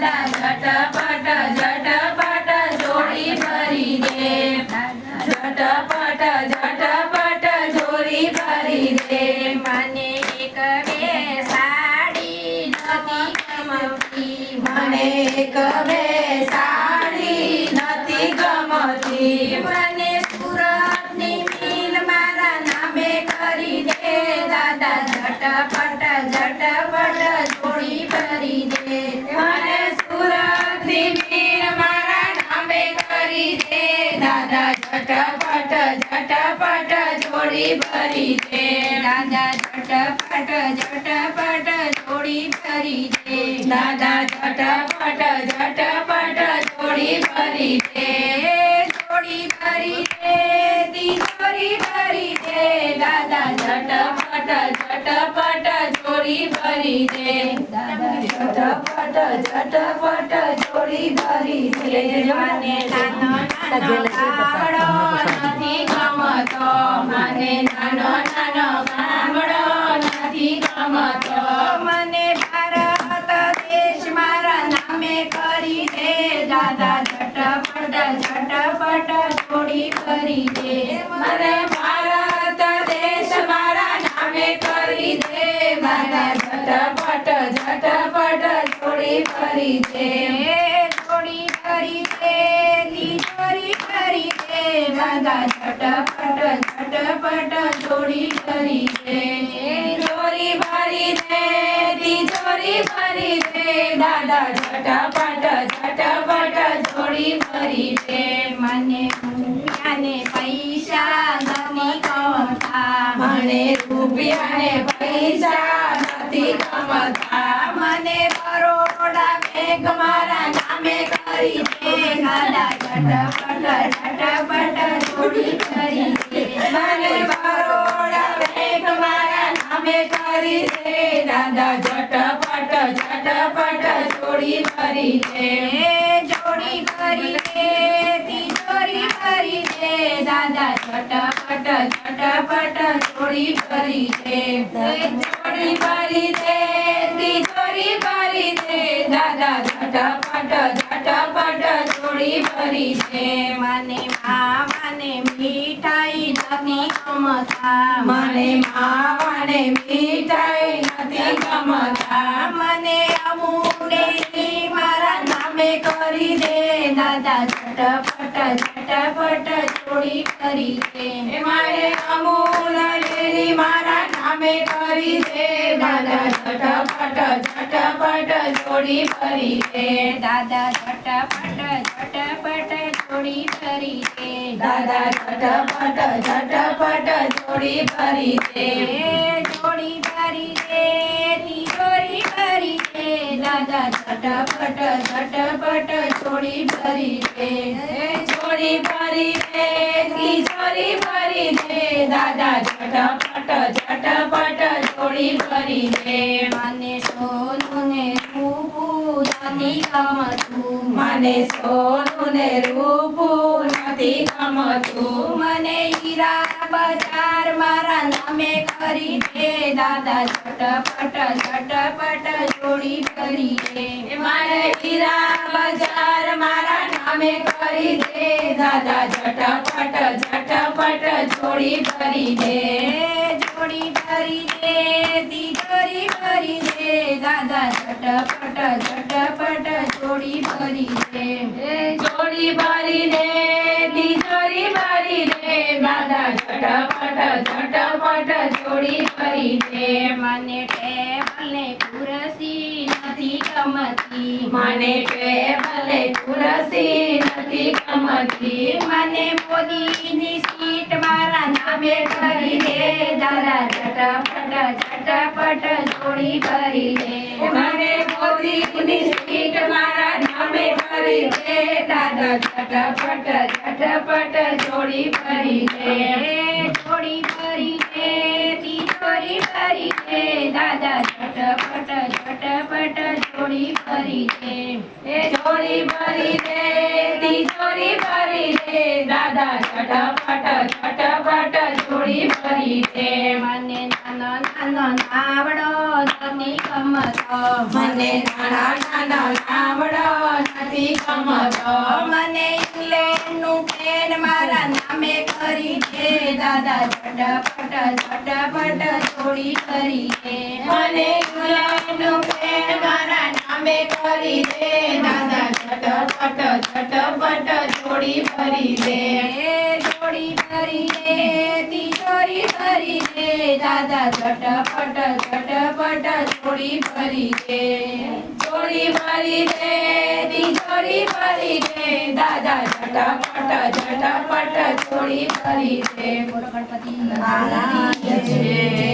દાદા ઝટપટ ઝટપટ જોડી ભરી દે ઝટપટ ઝટપટ જોડી ભરી દે મને એક બે સાડી નથી ગમતી મને એક બે સાડી નથી ગમતી મને સુરતની મિલ મારા નામે કરી દે દાદા ઝટપટ ઝટપટ જોડી ભરી દે મને સુરતની મિલ મારા નામે કરી દે દાદા ઝટપટ ઝટપટ જોડી ભરી દે દાદા ઝટપટ ઝટપટ જોડી ભરી દે દાદા ઝટપટ ઝટપટ જોડી ભરી દે જોડી ભરી દે તિજોરી ભરી દે દાદા ઝટપટ ઝટપટ જોડી ભરી દે દાદા ઝટપટ ઝટપટ જોડી ભરી દે મને નાનો નાનો ગામડો નથી ગમતો મને નાનો નાનો ગામડો નથી ગમતો મને ભારત દેશ મારા નામે કરી દે દાદા ઝટપટ ઝટપટ જોડી ભરી દે મને ભારત દેશ મારા નામે કરી દે દાદા ઝટપટ ઝટપટ જોડી ભરી દે જોડી ભરી દે તિજોરી ભરી દે દાદા ઝટપટ ઝટપટ જોડી ભરી દે ચોરી ભરી દે તિજોરી ભરી દે દાદા ઝટપટ ઝટપટ જોડી ભરી દે મને રૂપિયાને પૈસા નથી ગમતા મને રૂપિયાને પૈસા નથી ગમતા મને બરોડા બેંક મારા નામે કરી દે દાદા ઝટપટ ઝટપટ જોડી ભરી દે મને બરોડા બેંક મારા નામે કરી દે દાદા ઝટપટ ઝટપટ જોડી ભરી દે જોડી ભરી દે તિજોરી ભરી દે દાદા ઝટપટ ઝટપટ જોડી ભરી દે જોડી ભરી દે તિજોરી ભરી દે દાદા ઝટપટ ઝટપટ જોડી ભરી દે મને માવાને મીઠાઈ નથી ગમતા મને માવાને મીઠાઈ નથી ગમતા મને અમૂલે મારા નામે કરી દે દાદા ઝટપટ ઝટપટ જોડી ભરી દે મારે અમૂલ ડેરી મારા નામે કરી દે દાદા ઝટપટ ઝટપટ જોડી ભરી દે દાદા ઝટપટ ઝટપટ જોડી ભરી દે દાદા ઝટપટ ઝટપટ જોડી ભરી દે જોડી ભરી દે તિજોરી ભરી દે દાદા ઝટપટ ઝટપટ જોડી ભરી દે જોડી ભરી દે તિજોરી ભરી દે દાદા ઝટપટ ઝટપટ જોડી ભરી દે મને સોનું ને રૂપું નથી ગમતું મને સોનું ને રૂપું નથી ગમતું મને હીરા બજાર મારા નામે કરી દે દાદા ઝટપટ ઝટપટ જોડી ભરી દે મારે હીરા બજાર મારા નામે કરી દે દાદા ઝટપટ ઝટપટ જોડી ભરી દે જોડી ભરી દે તિજોરી ભરી દે દાદા ઝટપટ ઝટપટ જોડી ભરી દે જોડી ભરી દે તિજોરી ભરી દે દાદા ઝટપટ ઝટપટ જોડી ભરી દે મને ટેબલ ને ખુરશી નથી ગમતી મને ટેબલે ખુરશી નથી ગમતી મને મોદીની સીટ મારા નામે કરી દે દાદા ઝટપટ ઝટપટ જોડી ભરી દે મને મોદીની સીટ મારા નામે કરી દે દાદા ઝટપટ ઝટપટ જોડી ભરી દે જોડી ભરી દે તિજોરી ભરી દે દાદા ઝટપટ ઝટપટ જોડી ભરી દે જોડી ભરી દે તિજોરી ભરી દે દાદા ઝટપટ ઝટપટ જોડી ભરી દે મને નાનો નાનો નાવડો નથી ગમતો. મને નાના નાના નાવડો નથી ગમતો. મને ઇંગ્લેન્ડનું પેન મારા નામે કરી દે દાદા ઝટપટ થોડી કરી દે. મને ઇંગ્લેન્ડનું પેન મારા નામે કરી દે દાદા ઝટપટ જોડી ભરી દે. જોડી ભરી દે તિજોરી ભરી દે દાદા ઝટપટ જોડી ભરી દે. જોડી ભરી દે તિજોરી ભરી દે દાદા ઝટપટ જોડી ભરી દે. બોલો ગણપતિ મહારાજ છે.